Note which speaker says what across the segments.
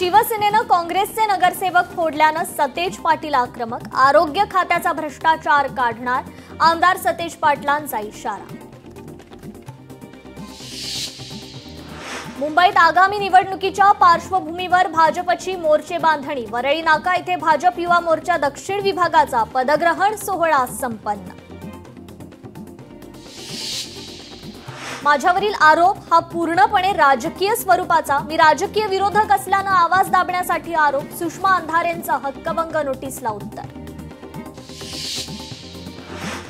Speaker 1: शिवसेनेनं काँग्रेसचे नगरसेवक फोडल्यानं सतेज पाटील आक्रमक, आरोग्य खात्याचा भ्रष्टाचार काढणार, आमदार सतेज पाटलांचा इशारा। मुंबईत आगामी निवडणुकीच्या पार्श्वभूमीवर भाजपची मोर्चे बांधणी, वरळी नाका येथे भाजप युवा मोर्चा दक्षिण विभागाचा पदग्रहण सोहळा संपन्न। माझ्यावरील आरोप हा पूर्णपणे राजकीय स्वरूपाचा, मी राजकीय विरोधक असल्यानं आवाज दाबण्यासाठी आरोप, सुषमा अंधारेंचा हक्कभंग नोटीसला उत्तर।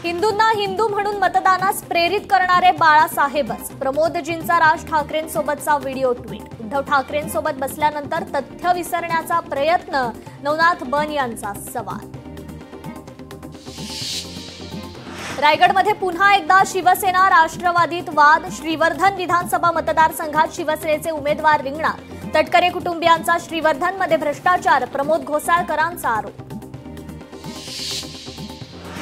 Speaker 1: हिंदूंना हिंदू म्हणून मतदानास प्रेरित करणारे बाळासाहेबच, प्रमोदजींचा राज ठाकरेंसोबतचा व्हिडिओ ट्विट, उद्धव ठाकरेंसोबत बसल्यानंतर तथ्य विसरण्याचा प्रयत्न, नवनाथ बन यांचा सवाल। रायगडमध्ये पुन्हा एकदा शिवसेना राष्ट्रवादीत वाद, श्रीवर्धन विधानसभा मतदारसंघात शिवसेनेचे उमेदवार रिंगणार, तटकरे कुटुंबियांचा श्रीवर्धनमध्ये भ्रष्टाचार, प्रमोद घोसाळकरांचा आरोप।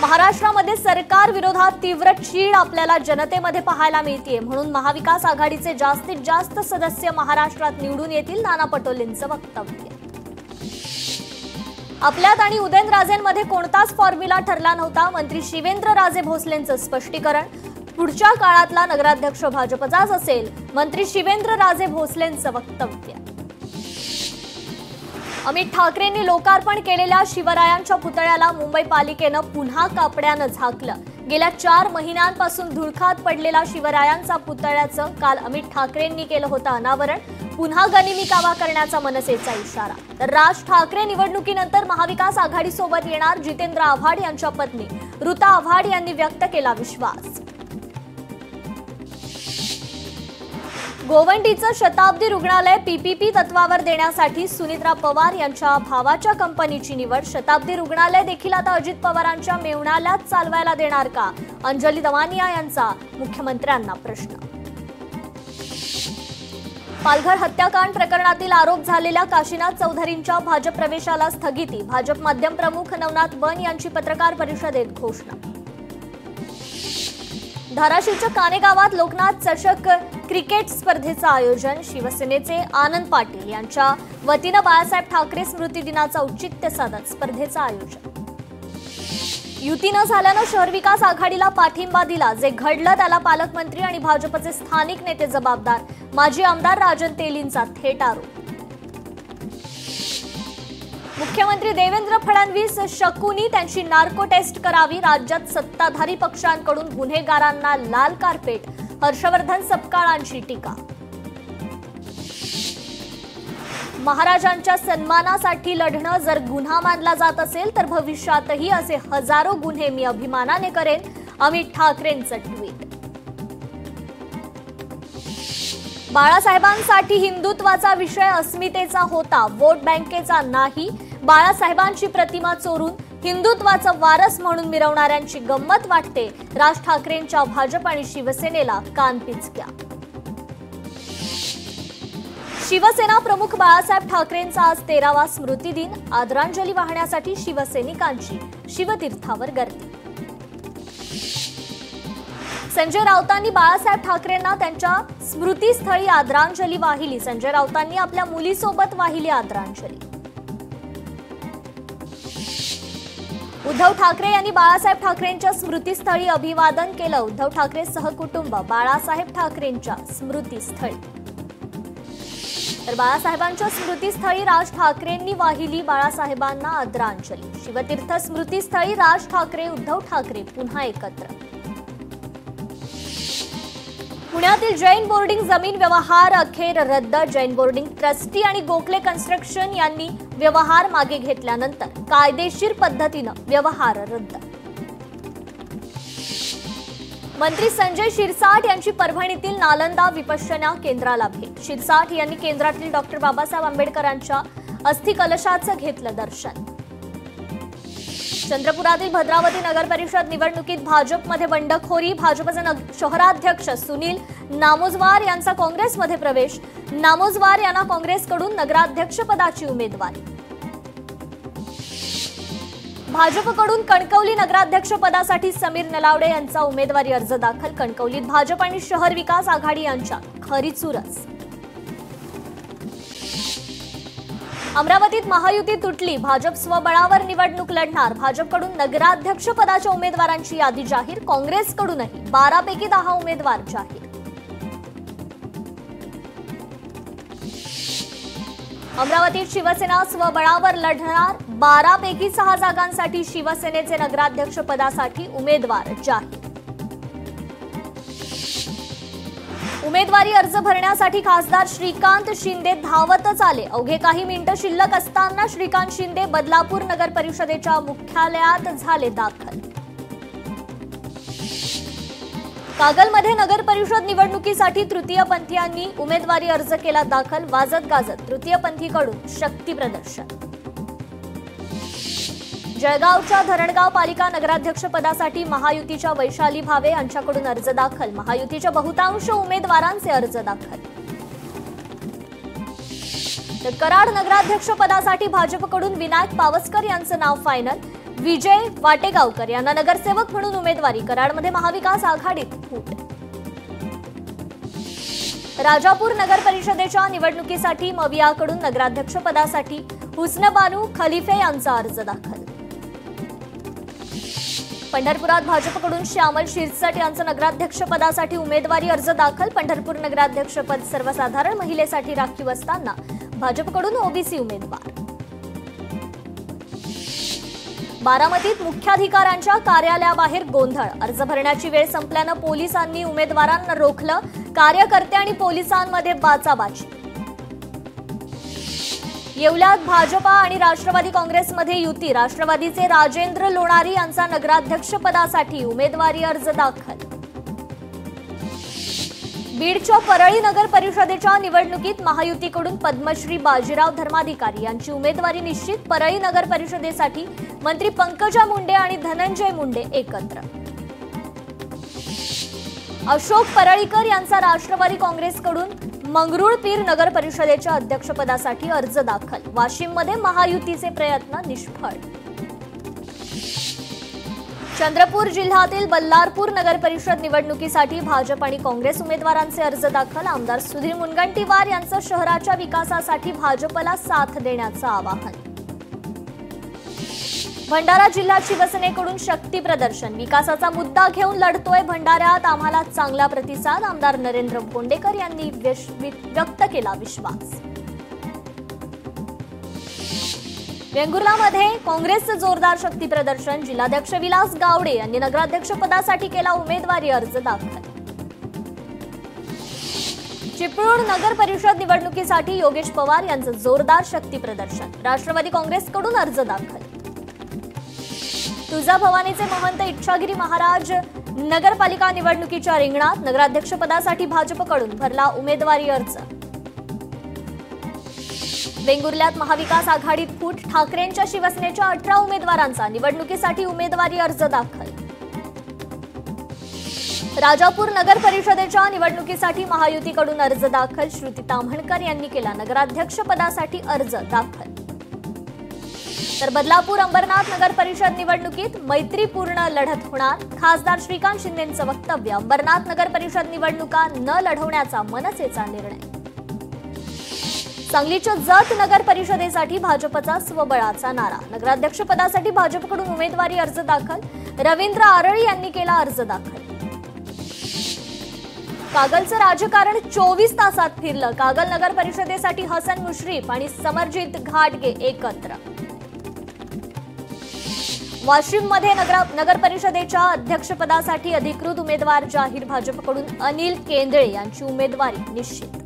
Speaker 1: महाराष्ट्रामध्ये सरकार विरोधात तीव्र चीड आपल्याला जनतेमध्ये पाहायला मिळते, म्हणून महाविकास आघाडीचे जास्तीत जास्त सदस्य महाराष्ट्रात निवडून येतील, नाना पटोलेंचं वक्तव्य। आपल्यात आणि उदयनराजेंमध्ये कोणताच फॉर्म्युला ठरला नव्हता, मंत्री शिवेंद्रराजे भोसलेंचं स्पष्टीकरण, पुढच्या काळातला नगराध्यक्ष भाजपचाच असेल, मंत्री शिवेंद्रराजे भोसलेंचं वक्तव्य। अमित ठाकरेंनी लोकार्पण केलेल्या शिवरायांच्या पुतळ्याला मुंबई पालिकेनं पुन्हा कापड्यानं झाकलं, गेल्या 4 महिन्यांपासून धुळखात पडलेला शिवरायांचा पुतळ्याचं काल अमित ठाकरेंनी केलं होतं अनावरण, पुन्हा गनिमी कावा करण्याचा मनसेचा इशारा। तर राज ठाकरे निवडणुकीनंतर महाविकास आघाडीसोबत येणार, जितेंद्र आव्हाड यांच्या पत्नी ऋता आव्हाड यांनी व्यक्त केला विश्वास। गोवंडीचं शताब्दी रुग्णालय पीपीपी तत्वावर देण्यासाठी सुनीत्रा पवार यांच्या भावाच्या कंपनीची निवड, शताब्दी रुग्णालय देखील आता अजित पवारांच्या मेहुण्यालाच चालवायला देणार का, अंजली दवानिया यांचा मुख्यमंत्र्यांना प्रश्न। पालघर हत्याकांड प्रकरणातील आरोप झालेल्या काशीनाथ चौधरींच्या भाजप प्रवेशाला स्थगिती, भाजप माध्यम प्रमुख नवनाथ बन यांची पत्रकार परिषदेत घोषणा। धाराशिवच्या कानेगावात लोकनाथ चषक क्रिकेट स्पर्धेचं आयोजन, शिवसेनेचे आनंद पाटील यांच्या वतीनं बाळासाहेब ठाकरे स्मृती दिनाचं औचित्य साधत स्पर्धेचं आयोजन। युती न झाल्यानं शहर विकास आघाडीला पाठिंबा दिला, जे घडलं त्याला पालकमंत्री आणि भाजपचे स्थानिक नेते जबाबदार, माजी आमदार राजन तेलींचा थेट आरोप। मुख्यमंत्री देवेंद्र फडणवीस शकुनी त्यांची नार्को टेस्ट करावी, राज्यात सत्ताधारी पक्षांकडून गुन्हेगारांना लाल कार्पेट, हर्षवर्धन सपकाळांची टीका। महाराजांच्या सन्मानासाठी लढणं जर गुन्हा मानला जात असेल तर भविष्यातही असे हजारो गुन्हे मी अभिमानाने करेन, अमित ठाकरेंचं ट्विट। बाळासाहेबांसाठी हिंदुत्वाचा विषय अस्मितेचा होता, वोट बँकेचा नाही, बाळासाहेबांची प्रतिमा चोरून हिंदुत्वाचं वारस म्हणून मिरवणाऱ्यांची गंमत वाटते, राज ठाकरेंच्या भाजप आणि शिवसेनेला कानपिचक्या। शिवसेना प्रमुख बाळासाहेब ठाकरेंचा आज 13वा स्मृती दिन, आदरांजली वाहण्यासाठी शिवसैनिकांची शिवतीर्थावर गर्दी। संजय राऊतांनी बाळासाहेब ठाकरेंना त्यांच्या स्मृतीस्थळी आदरांजली वाहिली, संजय राऊतांनी आपल्या मुलीसोबत वाहिली आदरांजली। उद्धव ठाकरे यांनी बाळासाहेब ठाकरेंच्या स्मृतीस्थळी अभिवादन केलं, उद्धव ठाकरे सहकुटुंब बाळासाहेब ठाकरेंच्या स्मृतीस्थळी। तर बाळासाहेबांच्या स्मृतीस्थळी राज ठाकरेंनी वाहिली बाळासाहेबांना आदरांजली, शिवतीर्थ स्मृतीस्थळी राज ठाकरे उद्धव ठाकरे पुन्हा एकत्र। पुण्यातील जैन बोर्डिंग जमीन व्यवहार अखेर रद्द, जैन बोर्डिंग ट्रस्टी आणि गोखले कन्स्ट्रक्शन यांनी व्यवहार मागे घेतल्यानंतर कायदेशीर पद्धतीनं व्यवहार रद्द। मंत्री संजय शिरसाट यांची परभणीतील नालंदा विपश्यना केंद्राला भेट, शिरसाट यांनी केंद्रातील डॉक्टर बाबासाहेब आंबेडकरांच्या अस्थि कलशाचं घेतलं दर्शन। चंद्रपुरातील भद्रावती नगर परिषद निवडणुकीत भाजपमध्ये बंडखोरी, भाजपचे शहराध्यक्ष सुनील नामोजवार यांचा काँग्रेसमध्ये प्रवेश, नामोजवार यांना काँग्रेसकडून नगराध्यक्षपदाची उमेदवारी। भाजपकडून कणकवली नगराध्यक्षपदासाठी समीर नलावडे यांचा उमेदवारी अर्ज दाखल, कणकवलीत भाजप आणि शहर विकास आघाडी यांच्यात खरी चुरस। अमरावतीत महायुती तुटली, भाजप स्वबळावर निवडणूक लढणार. भाजपकडून नगराध्यक्ष पदाच्या उमेदवारांची यादी जाहीर, काँग्रेसकडूनही 12 पैकी 10 उमेदवार जाहीर. अमरावतीत शिवसेना स्वबळावर लढणार, 12 पैकी 6 जागांसाठी शिवसेनेचे नगराध्यक्ष पदासाठी उमेदवार जाहीर. उमेदवारी अर्ज भरण्यासाठी खासदार श्रीकांत शिंदे धावतच आले. अवघे काही मिनिटं शिल्लक असताना श्रीकांत शिंदे बदलापूर नगर परिषदेच्या मुख्यालयात झाले दाखल. कागलमध्ये नगर परिषद निवडणुकीसाठी तृतीयपंथीयांनी उमेदवारी अर्ज केला दाखल. वाजत गाजत तृतीयपंथीकडून शक्ती प्रदर्शन. जळगावच्या धरणगाव पालिका नगराध्यक्ष पदासाठी महायुतीच्या वैशाली भावे यांच्याकडून अर्ज दाखल. महायुतीच्या बहुतांश उमेदवारांचे अर्ज दाखल. तर कराड नगराध्यक्ष पदासाठी भाजपकडून विनायक पावसकर यांचं नाव फायनल. विजय वाटेगावकर यांना नगरसेवक म्हणून उमेदवारी. कराडमध्ये महाविकास आघाडीत फूट. राजापूर नगर परिषदेच्या निवडणुकीसाठी मवियाकडून नगराध्यक्ष पदासाठी हुस्नबानू खलिफे यांचा अर्ज दाखल. पंढरपुरात भाजपकडून श्यामल शिरसट यांचं नगराध्यक्ष पदासाठी उमेदवारी अर्ज दाखल. पंढरपूर नगराध्यक्षपद सर्वसाधारण महिलेसाठी राखीव असताना भाजपकडून ओबीसी उमेदवार. बारामतीत मुख्याधिकाऱ्यांच्या कार्यालयाबाहेर गोंधळ. अर्ज भरण्याची वेळ संपल्यानं पोलिसांनी उमेदवारांना रोखलं. कार्यकर्ते आणि पोलिसांमध्ये बाचाबाची. येवल्यात भाजपा आणि राष्ट्रवादी काँग्रेसमध्ये युती. राष्ट्रवादीचे राजेंद्र लोणारी यांचा नगराध्यक्ष पदासाठी उमेदवारी अर्ज दाखल. बीडच्या परळी नगर परिषदेच्या निवडणुकीत महायुतीकडून पद्मश्री बाजीराव धर्माधिकारी यांची उमेदवारी निश्चित. परळी नगर परिषदेसाठी मंत्री पंकजा मुंडे आणि धनंजय मुंडे एकत्र. अशोक परळीकर यांचा राष्ट्रवादी काँग्रेसकडून मंगरुळपीर नगर परिषदेच्या अध्यक्षपदासाठी अर्ज दाखल. वाशिममध्ये महायुतीचे प्रयत्न निष्फळ. चंद्रपूर जिल्ह्यातील बल्लारपूर नगर परिषद निवडणुकीसाठी भाजप आणि काँग्रेस उमेदवारांचे अर्ज दाखल. आमदार सुधीर मुनगंटीवार यांचं शहराच्या विकासासाठी भाजपला साथ देण्याचं आवाहन. भंडारा जिल्ह्यात शिवसेनेकडून शक्ती प्रदर्शन. विकासाचा मुद्दा घेऊन लढतोय भंडाऱ्यात, आम्हाला चांगला प्रतिसाद. आमदार नरेंद्र बोंडेकर यांनी व्यक्त केला विश्वास. वेंगुर्लामध्ये काँग्रेसचं जोरदार शक्ती प्रदर्शन. जिल्हाध्यक्ष विलास गावडे यांनी नगराध्यक्ष पदासाठी केला उमेदवारी अर्ज दाखल. चिपळूण नगर परिषद निवडणुकीसाठी योगेश पवार यांचं जोरदार शक्ती प्रदर्शन. राष्ट्रवादी काँग्रेसकडून अर्ज दाखल. तुळजाभवानीचे महंत इच्छागिरी महाराज नगरपालिका निवडणुकीच्या रिंगणात. नगराध्यक्ष पदासाठी भाजपकडून भरला उमेदवारी अर्ज. वेंगुर्ल्यात महाविकास आघाडीत फूट. ठाकरेंच्या शिवसेनेच्या 18 उमेदवारांचा निवडणुकीसाठी उमेदवारी अर्ज दाखल. राजापूर नगर परिषदेच्या निवडणुकीसाठी महायुतीकडून अर्ज दाखल. श्रुती ताम्हणकर यांनी केला नगराध्यक्ष पदासाठी अर्ज दाखल. तर बदलापूर अंबरनाथ नगर परिषद निवडणुकीत मैत्रीपूर्ण लढत होणार. खासदार श्रीकांत शिंदेंचं वक्तव्य. अंबरनाथ नगर परिषद निवडणुका न लढवण्याचा मनसेचा निर्णय. सांगलीच्या जत नगर परिषदेसाठी भाजपचा स्वबळाचा नारा. नगराध्यक्ष पदासाठी भाजपकडून उमेदवारी अर्ज दाखल. रवींद्र आरळी यांनी केला अर्ज दाखल. कागलचं राजकारण 24 तासात फिरलं. कागल नगर परिषदेसाठी हसन मुश्रीफ आणि समरजित घाटगे एकत्र. वाशिममध्ये नगर परिषदेच्या अध्यक्षपदासाठी अधिकृत उमेदवार जाहीर. भाजपकडून अनिल केंद्रे यांची उमेदवारी निश्चित.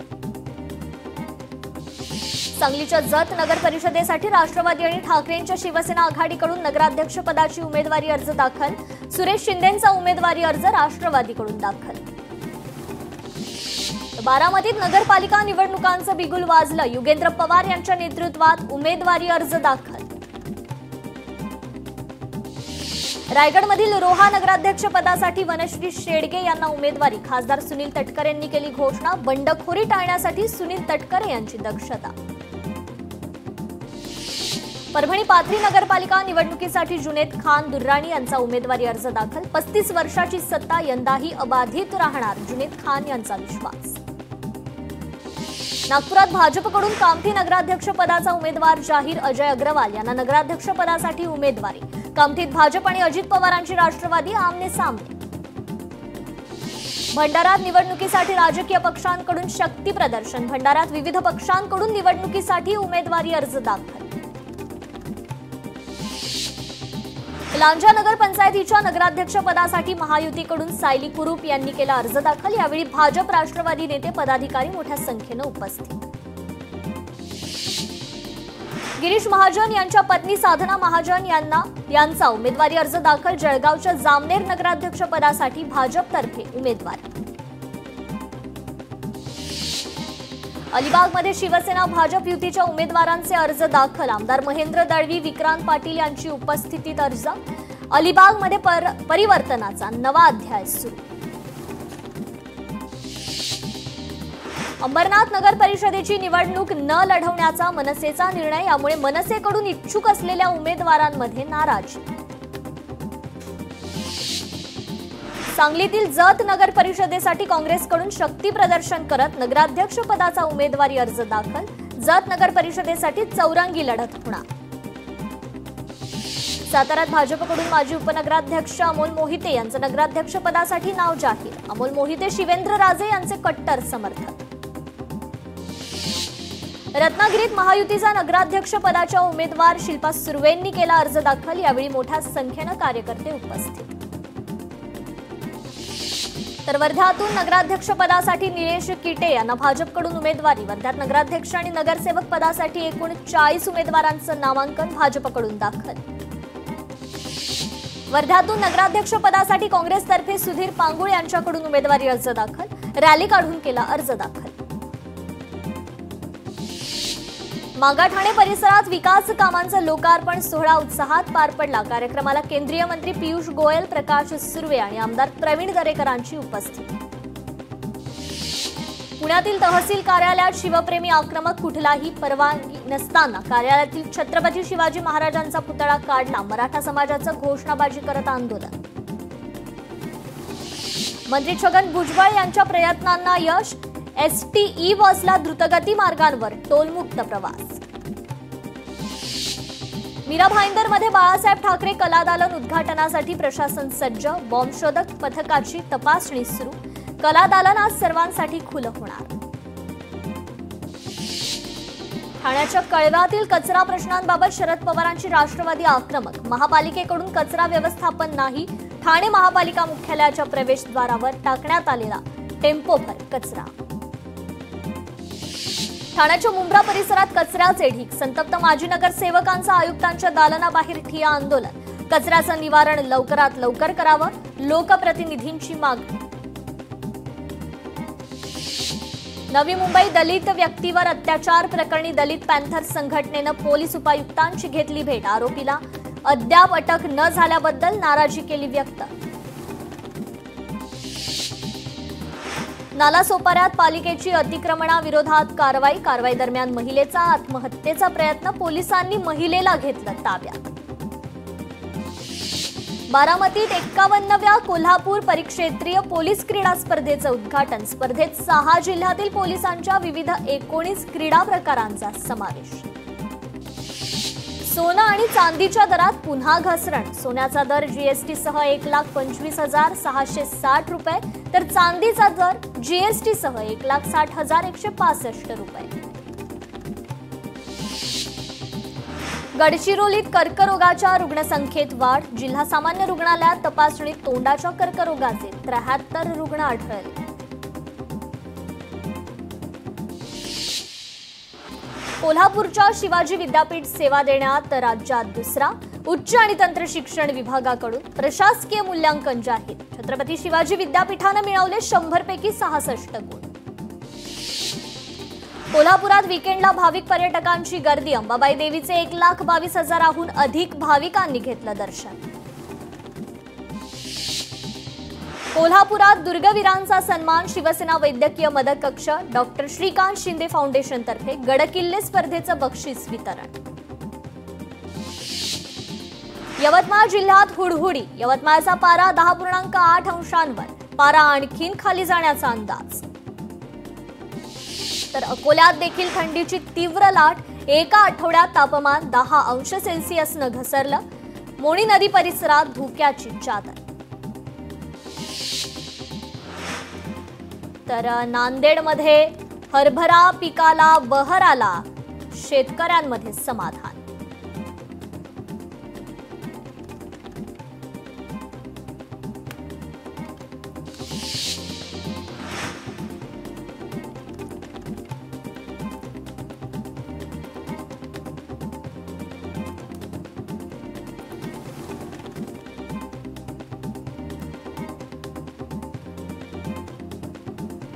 Speaker 1: सांगलीच्या जत नगर परिषदेसाठी राष्ट्रवादी आणि ठाकरेंच्या शिवसेना आघाडीकडून नगराध्यक्ष पदाची उमेदवारी अर्ज दाखल. सुरेश शिंदेंचा उमेदवारी अर्ज राष्ट्रवादीकडून दाखल. बारामतीत नगरपालिका निवडणुकांचं बिगुल वाजलं. युगेंद्र पवार यांच्या नेतृत्वात उमेदवारी अर्ज दाखल. रायगडमधील रोहा नगराध्यक्ष पदासाठी वनश्री शेडगे यांना उमेदवारी. खासदार सुनील तटकरे यांनी केली घोषणा. बंडखोरी टाळण्यासाठी सुनील तटकरे यांची दक्षता. परभणी पाथरी नगरपालिका निवडणुकीसाठी जुनेद खान दुर्राणी यांचा उमेदवारी अर्ज दाखल. 35 वर्षाची सत्ता यंदाही अबाधित राहणार. जुनेद खान यांचा विश्वास. नागपुरात भाजपकडून कामठी नगराध्यक्षपदाचा उमेदवार जाहीर. अजय अग्रवाल यांना नगराध्यक्षपदासाठी उमेदवारी. कामठीत भाजप आणि अजित पवारांची राष्ट्रवादी आमने सामने. भंडारात निवडणुकीसाठी राजकीय पक्षांकडून शक्ती प्रदर्शन. भंडारात विविध पक्षांकडून निवडणुकीसाठी उमेदवारी अर्ज दाखल. लांजा नगर पंचायतीच्या नगराध्यक्षपदासाठी महायुतीकडून सायली कुरूप यांनी केला अर्ज दाखल. यावेळी भाजप राष्ट्रवादी नेते पदाधिकारी मोठ्या संख्येने उपस्थित. गिरीश महाजन यांच्या पत्नी साधना महाजन यांचा उमेदवारी अर्ज दाखल. जळगावच्या जामनेर नगराध्यक्षपदासाठी भाजपतर्फे उमेदवारी. अलिबागमध्ये शिवसेना भाजप युतीच्या उमेदवारांचे अर्ज दाखल. आमदार महेंद्र दळवी, विक्रांत पाटील यांची उपस्थितीत अर्ज. अलिबागमध्ये परिवर्तनाचा नवा अध्याय सुरू. अंबरनाथ नगर परिषदेची निवडणूक न लढवण्याचा मनसेचा निर्णय. यामुळे मनसेकडून इच्छुक असलेल्या उमेदवारांमध्ये नाराजी. सांगलीतील जत नगर परिषदेसाठी काँग्रेसकडून शक्ती प्रदर्शन करत नगराध्यक्ष पदाचा उमेदवारी अर्ज दाखल. जत नगर परिषदेसाठी चौरंगी लढत होणार. साताऱ्यात भाजपकडून माजी उपनगराध्यक्ष अमोल मोहिते यांचं नगराध्यक्ष पदासाठी नाव जाहीर. अमोल मोहिते शिवेंद्र राजे यांचे कट्टर समर्थक. रत्नागिरीत महायुतीचा नगराध्यक्ष पदाच्या उमेदवार शिल्पा सुर्वेंनी केला अर्ज दाखल. यावेळी मोठ्या संख्येने कार्यकर्ते उपस्थित. तर वर्ध्यातून नगराध्यक्ष पदासाठी निलेश किटे यांना भाजपकडून उमेदवारी. वर्ध्यात नगराध्यक्ष आणि नगरसेवक पदासाठी एकूण 40 उमेदवारांचं नामांकन भाजपकडून दाखल. वर्ध्यातून नगराध्यक्ष पदासाठी काँग्रेसतर्फे सुधीर पांगुळ यांच्याकडून उमेदवारी अर्ज दाखल. रॅली काढून केला अर्ज दाखल. मागाठाणे परिसरात विकास कामांचा लोकार्पण सोहळा उत्साहात पार पडला. कार्यक्रमाला केंद्रीय मंत्री पियुष गोयल, प्रकाश सुर्वे आणि आमदार प्रवीण दरेकरांची उपस्थिती. पुण्यातील तहसील कार्यालयात शिवप्रेमी आक्रमक. कुठलाही परवानगी नसताना कार्यालयातील छत्रपती शिवाजी महाराजांचा पुतळा काढला. मराठा समाजाचं घोषणाबाजी करत आंदोलन. मंत्री छगन भुजबळ यांच्या प्रयत्नांना यश. एसटी बसला द्रुतगती मार्गांवर टोलमुक्त प्रवास. मीरा भाईंदरमध्ये बाळासाहेब ठाकरे कलादालन उद्घाटनासाठी प्रशासन सज्ज. बॉम्बशोधक पथकाची तपासणी सुरू. कलादालन आज सर्वांसाठी खुलं होणार. ठाण्याच्या कळव्यातील कचरा प्रश्नांबाबत शरद पवारांची राष्ट्रवादी आक्रमक. महापालिकेकडून कचरा व्यवस्थापन नाही. ठाणे महापालिका मुख्यालयाच्या प्रवेशद्वारावर टाकण्यात आलेला टेम्पोभर कचरा. ठाण्याच्या मुंब्रा परिसरात कचऱ्याचे ढीग. संतप्त माजी नगरसेवकांचा आयुक्तांच्या दालनाबाहेर ठिय्या आंदोलन. कचऱ्याचं निवारण लवकरात लवकर करावं, लोकप्रतिनिधींची मागणी. नवी मुंबई दलित व्यक्तीवर अत्याचार प्रकरणी दलित पॅन्थर संघटनेनं पोलीस उपायुक्तांची घेतली भेट. आरोपीला अद्याप अटक न झाल्याबद्दल नाराजी केली व्यक्त. नालासोपाऱ्यात पालिकेची अतिक्रमणाविरोधात कारवाई दरम्यान महिलेचा आत्महत्येचा प्रयत्न. पोलिसांनी महिलेला घेतलं ताब्यात. बारामतीत 51व्या कोल्हापूर परिक्षेत्रीय पोलीस क्रीडा स्पर्धेचं उद्घाटन. स्पर्धेत 6 जिल्ह्यातील पोलिसांच्या विविध 19 क्रीडा प्रकारांचा समावेश. सोनं आणि चांदीच्या दरात पुन्हा घसरण. सोन्याचा दर जीएसटीसह 1,25,660 रुपये, तर चांदीचा दर जीएसटीसह 1,60,165 रुपये. गडचिरोलीत कर्करोगाच्या रुग्णसंख्येत वाढ. जिल्हा सामान्य रुग्णालयात तपासणीत तोंडाच्या कर्करोगाचे 73 रुग्ण आढळले. कोल्हापूरच्या शिवाजी विद्यापीठ सेवा देण्यात राज्यात दुसरा. उच्च आणि तंत्र शिक्षण विभागाकडून प्रशासकीय मूल्यांकन जाहीर. छत्रपती शिवाजी विद्यापीठानं मिळवले 100 पैकी 66 गुण. कोल्हापुरात वीकेंडला भाविक पर्यटकांची गर्दी. अंबाबाई देवीचे 1,22,000हून अधिक भाविकांनी घेतलं दर्शन. कोल्हापुरात दुर्गवीरांचा सन्मान. शिवसेना वैद्यकीय मदत कक्ष, डॉक्टर श्रीकांत शिंदे फाउंडेशनतर्फे गडकिल्ले स्पर्धेचं बक्षीस वितरण. यवतमाळ जिल्ह्यात हुडहुडी. यवतमाळचा पारा 10.8 अंशांवर. पारा आणखीन खाली जाण्याचा अंदाज. तर अकोल्यात देखील थंडीची तीव्र लाट, एका आठवड्यात तापमान 10 अंश सेल्सिअसनं घसरलं. मोणी नदी परिसरात धुक्याची चादर. तर नांदेडमध्ये हरभरा पिकाला बहर आला, शेतकऱ्यांमध्ये समाधान.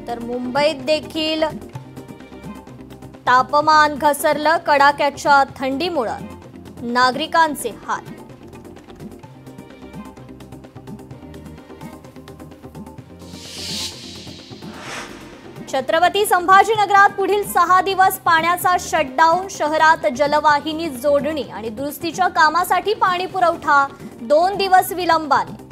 Speaker 1: तर मुंबईत देखील तापमान घसरलं. कडाक्याच्या थंडीमुळे नागरिकांचे हाल. छत्रपती संभाजीनगरात पुढील 6 दिवस पाण्याचा शटडाऊन. शहरात जलवाहिनी जोडणी आणि दुरुस्तीच्या कामासाठी पाणी पुरवठा 2 दिवस विलंबाने.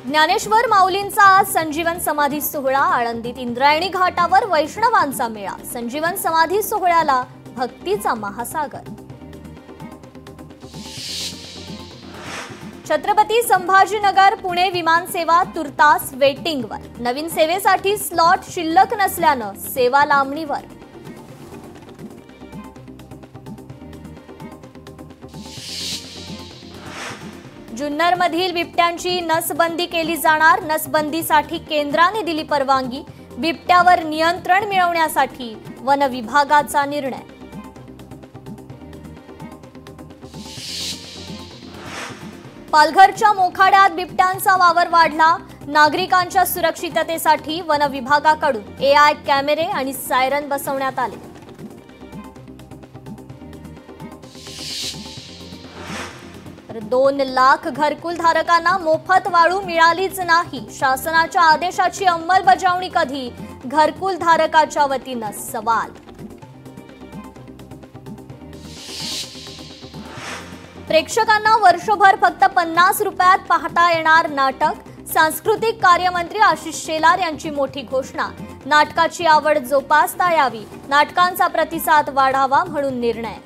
Speaker 1: ज्ञानेश्वर माऊलींचा आज संजीवन समाधी सोहळा. आळंदीत इंद्रायणी घाटावर वैष्णवांचा मेळा. संजीवन समाधी सोहळ्याला भक्तीचा महासागर. छत्रपती संभाजीनगर पुणे विमानसेवा तुर्तास वेटिंगवर. नवीन सेवेसाठी स्लॉट शिल्लक नसल्यानं सेवा लांबणीवर. जुन्नरमधील बिबट्यांची नसबंदी केली जाणार. नसबंदीसाठी केंद्राने दिली परवानगी. बिबट्यावर नियंत्रण मिळवण्यासाठी वन विभागाचा निर्णय. पालघरच्या मोखाड्यात बिबट्यांचा वावर वाढला. नागरिकांच्या सुरक्षिततेसाठी वन विभागाकडून AI कॅमेरे आणि सायरन बसवण्यात आले. तर 2 लाख घरकुल धारकांना मोफत वाळू मिळालीच नाही. शासनाच्या आदेशाची अंमलबजावणी कधी? घरकुल धारकाच्या वतीनं सवाल. प्रेक्षकांना वर्षभर फक्त 50 रुपयात पाहता येणार नाटक. सांस्कृतिक कार्यमंत्री आशिष शेलार यांची मोठी घोषणा. नाटकाची आवड जोपासता यावी, नाटकांचा प्रतिसाद वाढावा म्हणून निर्णय.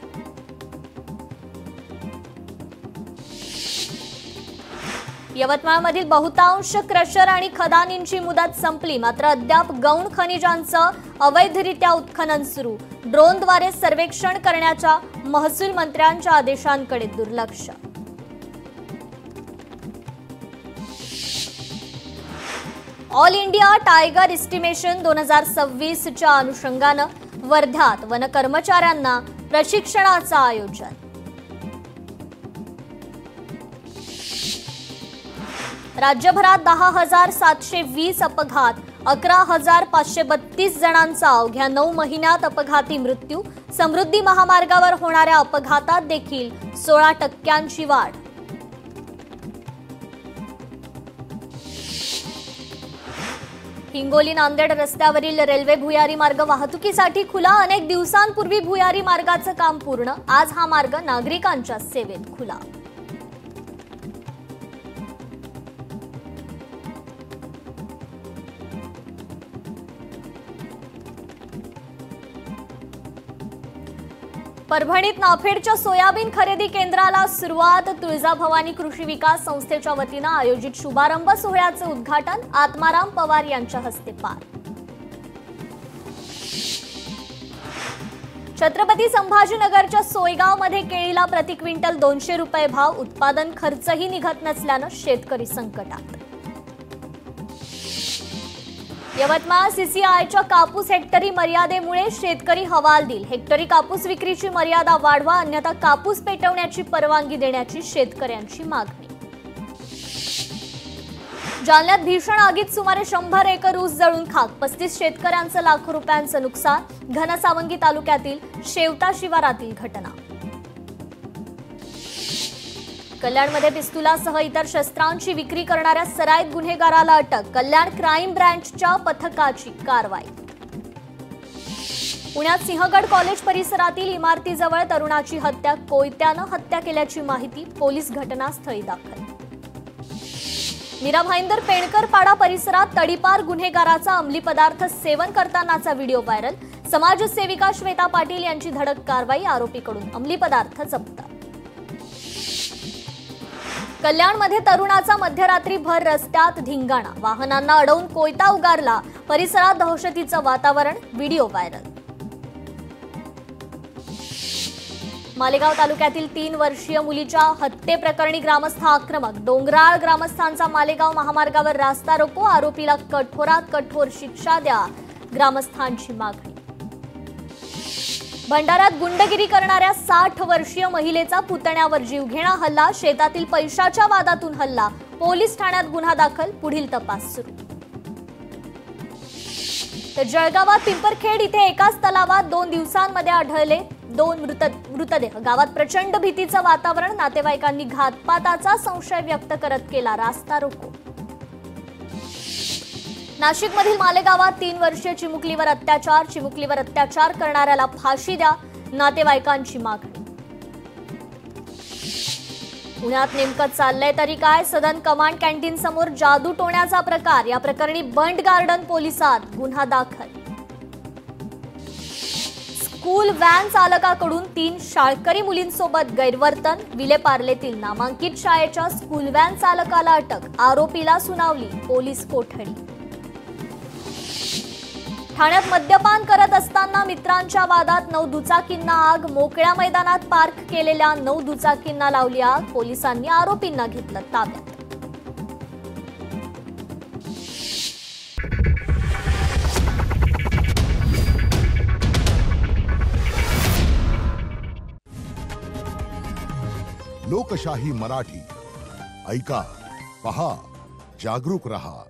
Speaker 1: यवतमाळमधील बहुतांश क्रशर आणि खदानींची मुदत संपली. मात्र अद्याप गौण खनिजांचं अवैधरित्या उत्खनन सुरू. ड्रोनद्वारे सर्वेक्षण करण्याच्या महसूल मंत्र्यांच्या आदेशांकडे दुर्लक्ष. ऑल इंडिया टायगर इस्टिमेशन 2026च्या अनुषंगानं वर्ध्यात वन कर्मचाऱ्यांना प्रशिक्षणाचं आयोजन. राज्यभरात 10,720 अपघात. 11,532 जणांचा अवघ्या 9 महिन्यात अपघाती मृत्यू. समृद्धी महामार्गावर होणाऱ्या अपघातात देखील 16% वाढ. हिंगोली नांदेड रस्त्यावरील रेल्वे भुयारी मार्ग वाहतुकीसाठी खुला. अनेक दिवसांपूर्वी भुयारी मार्गाचं काम पूर्ण. आज हा मार्ग नागरिकांच्या सेवेत खुला. परभणीत नाफेडच्या सोयाबीन खरेदी केंद्राला सुरुवात. तुळजाभवानी कृषी विकास संस्थेच्या वतीनं आयोजित शुभारंभ सोहळ्याचं उद्घाटन आत्माराम पवार यांच्या हस्ते पार. छत्रपती संभाजीनगरच्या सोयगावमध्ये केळीला प्रति क्विंटल 200 रुपये भाव. उत्पादन खर्चही निघत नसल्यानं शेतकरी संकटात. यवतमाळ CCIच्या कापूस हेक्टरी मर्यादेमुळे शेतकरी हवालदिल. हेक्टरी कापूस विक्रीची मर्यादा वाढवा, अन्यथा कापूस पेटवण्याची परवानगी देण्याची शेतकऱ्यांची मागणी. जालन्यात भीषण आगीत सुमारे 100 एकर ऊस जळून खाक. 35 शेतकऱ्यांचं लाखो रुपयांचं नुकसान. घनसावंगी तालुक्यातील शेवता शिवारातील घटना. कल्याणमध्ये पिस्तुलासह इतर शस्त्रांची विक्री करणाऱ्या सराईत गुन्हेगाराला अटक. कल्याण क्राईम ब्रँचच्या पथकाची कारवाई. पुण्यात सिंहगड कॉलेज परिसरातील इमारतीजवळ तरुणाची हत्या. कोयत्यानं हत्या केल्याची माहिती. पोलीस घटनास्थळी दाखल. मीरा भाईंदर पेणकर पाडा परिसरात तडीपार गुन्हेगाराचा अंमली पदार्थ सेवन करतानाचा व्हिडिओ व्हायरल। समाजसेविका श्वेता पाटील यांची धडक कारवाई, आरोपीकडून अंमली पदार्थ जप्त। कल्याणमध्ये तरुणाचा मध्यरात्री भर रस्त्यात धिंगाणा, वाहनांना अडवून कोयता उगारला, परिसरात दहशतीचं वातावरण, व्हिडिओ व्हायरल। मालेगाव तालुक्यातील 3 वर्षीय मुलीच्या हत्येप्रकरणी ग्रामस्थ आक्रमक, डोंगराळ ग्रामस्थांचा मालेगाव महामार्गावर रास्ता रोको, आरोपीला कठोरात कठोर शिक्षा द्या, ग्रामस्थांची मागणी। भंडाऱ्यात गुंडगिरी करणाऱ्या 60 वर्षीय महिलेचा पुतण्यावर जीवघेणा हल्ला, शेतातील पैशाच्या वादातून हल्ला, पोलीस ठाण्यात गुन्हा दाखल, पुढील तपास सुरू। तर जळगावात पिंपरखेड इथे एकाच तलावात 2 दिवसांमध्ये आढळले 2 मृतदेह, गावात प्रचंड भीतीचं वातावरण, नातेवाईकांनी घातपाताचा संशय व्यक्त करत केला रास्ता रोको। नाशिकमधील मालेगावात 3 वर्षीय चिमुकलीवर अत्याचार करणाऱ्याला फाशी द्या, नातेवाईकांची मागणी। पुण्यात नेमकं चाललंय तरी काय, सदन कमांड कॅन्टीन समोर जादू टोण्याचा प्रकार, या प्रकरणी बंड गार्डन पोलिसात गुन्हा दाखल। स्कूल व्हॅन चालकाकडून 3 शाळकरी मुलींसोबत गैरवर्तन, विलेपार्लेतील नामांकित शाळेच्या स्कूल व्हॅन चालकाला अटक, आरोपीला सुनावली पोलीस कोठडी। ठाण्यात मद्यपान करत असताना मित्रांच्या वादात 9 दुचाकींना आग, मोकळ्या मैदानात पार्क केलेल्या 9 दुचाकींना लावली आग, पोलिसांनी आरोपींना घेतलं ताब्यात।
Speaker 2: लोकशाही मराठी ऐका, पहा, जागरूक रहा।